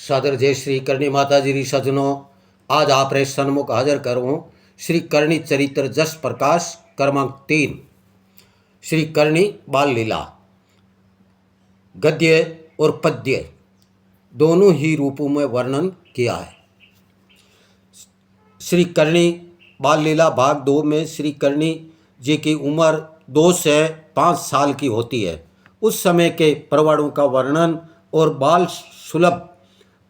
सादर जय श्री करणी माता जी री सजनों, आज आप रे सन्मुख हाजिर करूँ श्री करणी चरित्र जस प्रकाश क्रमांक 3 श्री करणी बाल लीला। गद्य और पद्य दोनों ही रूपों में वर्णन किया है। श्री करणी बाल लीला भाग 2 में श्री करणी जी की उम्र 2 से 5 साल की होती है। उस समय के प्रवाणों का वर्णन और बाल सुलभ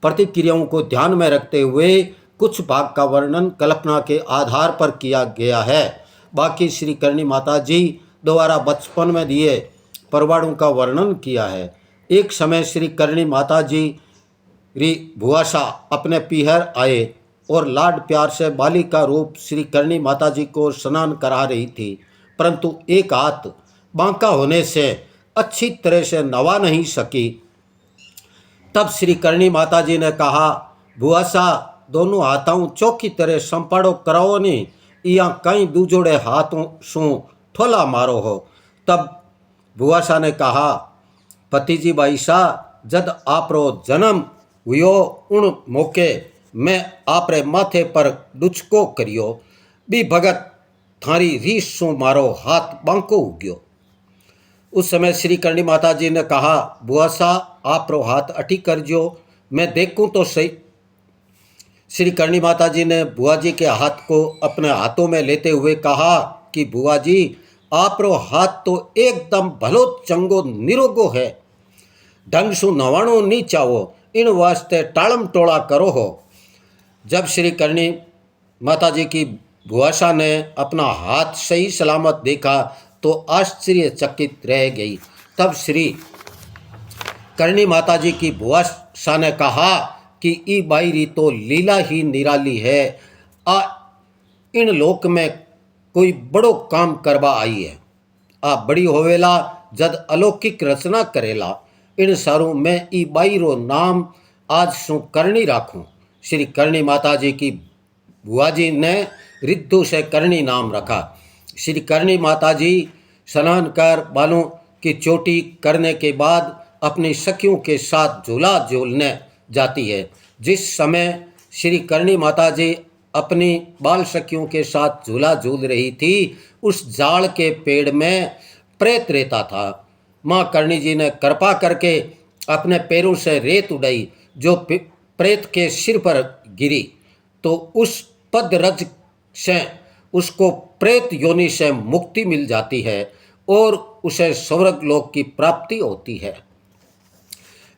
प्रतिक्रियाओं को ध्यान में रखते हुए कुछ भाग का वर्णन कल्पना के आधार पर किया गया है। बाकी श्री करणी माता जी द्वारा बचपन में दिए प्रवाणों का वर्णन किया है। एक समय श्री करणी माता जी री भुआशा अपने पीहर आए और लाड प्यार से बाली का रूप श्री करणी माता जी को स्नान करा रही थी, परंतु एक हाथ बांका होने से अच्छी तरह से नवा नहीं सकी। तब श्री करणी माता जी ने कहा, भुआशा दोनों हाथों चौकी तरह संपाड़ो कराओ ने, या कई दूजोड़े हाथों शू ठोला मारो हो। तब भुआशा ने कहा, पतिजी बाईसा जद आपरो जन्म हुयो उन मौके मैं आपरे माथे पर डुचको करियो, बी भगत थारी रीस सू मारो हाथ बांको उग्यो। उस समय श्री करणी माता जी ने कहा, बुआसा आप रो हाथ अटी करजो, मैं देखूं तो सही। श्री करणी माता जी ने बुआ जी के हाथ को अपने हाथों में लेते हुए कहा कि बुआ जी आप रो हाथ तो एकदम भलो चंगो निरोगो है, ढंग सु नवाणो नहीं चाहो, इन वास्ते टालम टोला करो हो। जब श्री करणी माता जी की भुआशा ने अपना हाथ सही सलामत देखा तो आश्चर्यचकित रह गई। तब श्री करणी माता जी की भुआशा ने कहा कि ई बाईरी तो लीला ही निराली है, आ इन लोक में कोई बड़ो काम करवा आई है। आ बड़ी होवेला जद अलौकिक रचना करेला, इन सारों में ई बाईरो नाम आज सु करणी राखूं। श्री करणी माता जी की बुआ जी ने रिद्धू से करणी नाम रखा। श्री करणी माता जी स्नान कर बालों की चोटी करने के बाद अपनी सखियों के साथ झूला झूलने जाती है। जिस समय श्री करणी माता जी अपनी बाल सखियों के साथ झूला झूल रही थी, उस जाड़ के पेड़ में प्रेत रहता था। माँ करणी जी ने कृपा करके अपने पैरों से रेत उड़ाई, जो प्रेत के सिर पर गिरी तो उस पदरज से उसको प्रेत योनि से मुक्ति मिल जाती है और उसे स्वर्ग लोक की प्राप्ति होती है।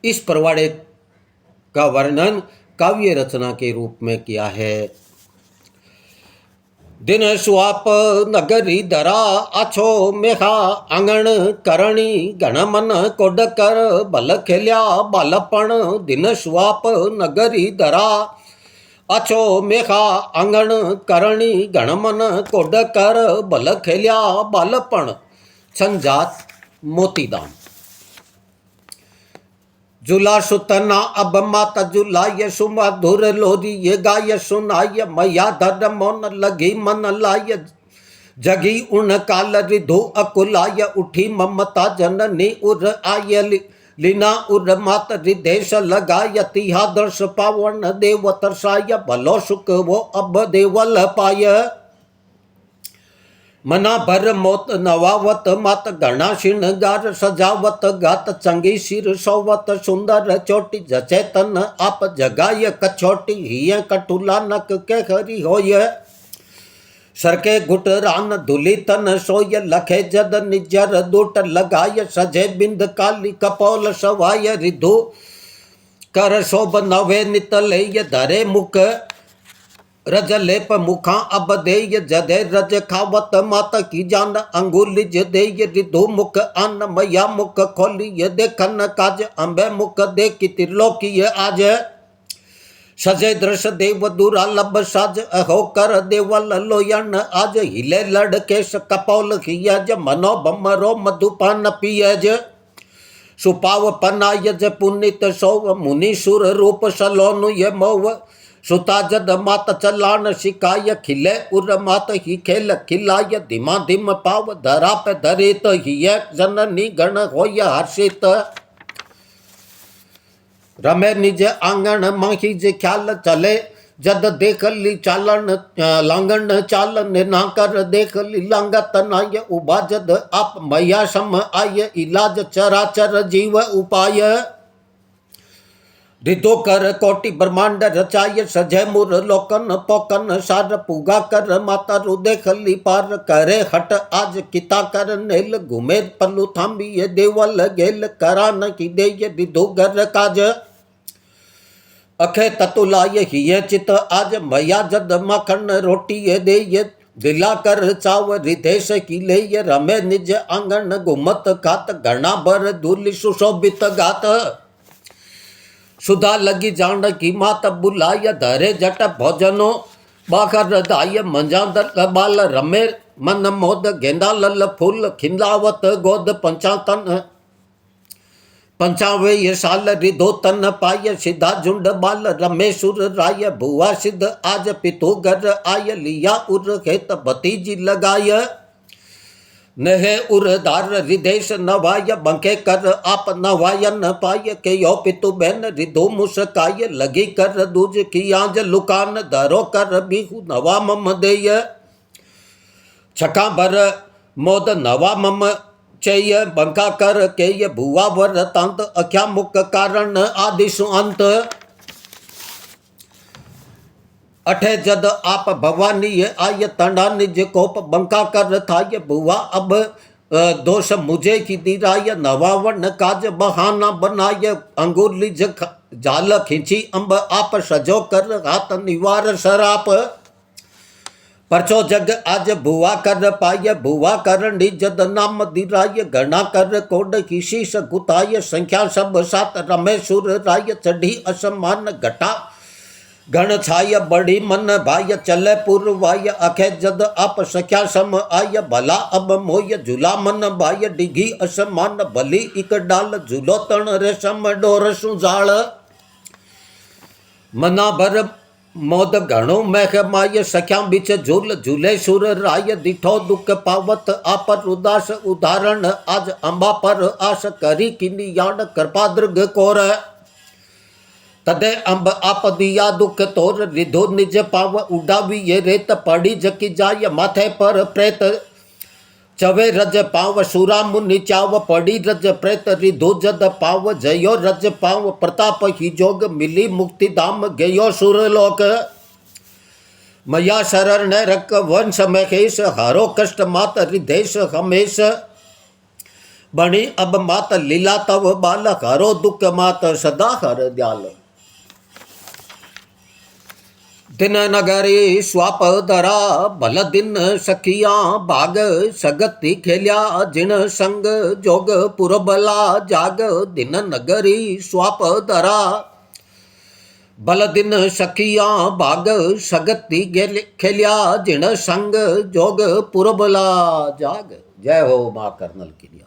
इस परवाड़े का वर्णन काव्य रचना के रूप में किया है। दिन सुआप नगरी धरा आछो मेघा आंगण करणी गण मन कोड कर बल खेल्या बालपण। दिन सुआप नगरी धरा आछो मेघा आंगण करणी गण मन कोड कर बल खेल्या बालपण। छंजात मोतीदाम। झूला सुतना अब माता झूलाय सुमधुर लोरी ये गाय सुनाय मैया धर मोन लगी मन लाय। जगी उन काल रिधो अकुलाय उठी ममता जननी उर आय लीना उर मात रिदेश लगाय। तिहा दर्श पावन देव तरसाय भलो सुख वो अब देवल पाय। मना भर मोत नवावत मात घना श्रृंगार सजावत गात चंगी सिर सोवत सुंदर चोटी जचे तन आप जगाय कछोटी हिय कटुला नक के खरी होय। सरके घुट रान धुली तन सोय लखे जद निजर दुट लगाय। सजे बिंद काली कपोल सवाय रिधु कर शोभ नवे नितले धरे मुख रज लेप मुखा अब देय जदे रज खावत मात की जान अंगुली देय रिधु मुख अन्न मैया मुख खोली देखन काज अम्बे मुख देखी त्रिलोकी आज। सजे दृश देव दूरा लब साज अहो कर देवल लोयन आज। हिले लड़केश कपौल खियज मनो बमरो मधुपान पियज। सुपाव पनायज पुनित सोव मुनि सुर रूप सलोनु ये मोव। सुता जद मात चलान शिकाय खिले उर मात ही खेल खिलाय। धीमा धीम पाव धरा पे धरित ही जननी गण होय हर्षित। रमे निज आंगण माही जे ख्याल चले, जद देख ली चालन लांगण चालन ना कर, देख ली लांगत नाय उबा, जद आप मैया सम आय, इलाज चराचर जीव उपाय। रिदो कर कोटि ब्रह्मांड रचाय, सजय मुर लोकन पोकन सार, पूगा कर माता रु देख ली पार, करे हट आज किता कर नेल, घूमे पल्लू थाम्बी देवल गेल, करा न की दे रिदो घर काज। अखे ततुलाय हिय चित आज, मैया जद मखन रोटी दे, दिला कर चाव रिदेश की ले, रमे निज आंगन घुमत खात, घना भर दूली सुशोभित गात। सुधा लगी जान की मात बुलाय, धरे जट भोजनो बाखर दाय, मंजा दल बाल रमे मन मोद, गेंदा लल फूल खिंदावत गोद, पंचातन पंचावे ये साल रिधो तन पाय, सिद्धा झुंड बाल रमेशुर राय, भुआ सिद्ध आज पितो घर आय, लिया उर खेत भतीजी लगाय। नहे उरदार रिदेश नवाय, बंके कर आप नवाय न पाय, के यो पितु बहन रिधो मुस्काय, लगी कर दूज की आंज लुकान, धरो कर बिहु नवा मम देय। छका भर मोद नवा मम चय, बंका कर के ये भुआ वर तंत, अख्या मुख कारण आदिशु अंत। अठे जद आप भवानी आय, तना निज कोप बंका कर थाय, भुआ अब दोष मुझे की दिराय, नवावन काज बहाना बनाय, अंगुली जाल खींची अंब आप, सजो कर हाथ निवार शराप। परचो जग आज भुआ कर पाय, भुआ कर निजद नाम दिराय, गणा कर कोड की शीश गुताय, संख्या सब सात रमेशुर राय, चढ़ी असमान घटा गण छाय, बड़ी मन भाय चले पूर्वाय, अखे जद आप सख्या सम आय, भला अब मोय झूला मन भाय, डिघी असमान भली इक डाल, झूलो तण रेशम डोर सुजाल। मना भर मोद घणो मेघ माय, सख्या बिच झूल झूले सुर राय, दिठो दुख पावत आप उदास, उदाहरण आज अंबा पर आस, करी किनी यान कृपा दृग कोर। तदे अंब आप दिया दुख तोर, रिधो निज पाव उडावी ये रेत, पड़ी जकी जाय माथे पर प्रेत। चवे रज पाव सुरा मुनि चाव, पड़ी रज प्रेत रिधो जद पाव, जयो रज पाव प्रताप ही जोग, मिली मुक्ति धाम गयो सुरलोक। मया शरण रक वंश महेश, हरो कष्ट मात रिधेश हमेश, बणी अब मात लीला तव बाल, हरो दुख मात सदा हर दयाल। दिन नगरी स्वाप धरा, भल दिन सखिया भाग, सगति खेल्या जिन संग, जोग पुरबला जाग, दिन नगरी स्वाप धरा, भल दिन सखिया भाग, सगति खेल्या जिन संग, जोग पुरबला जाग। जय हो माँ कर्नल की।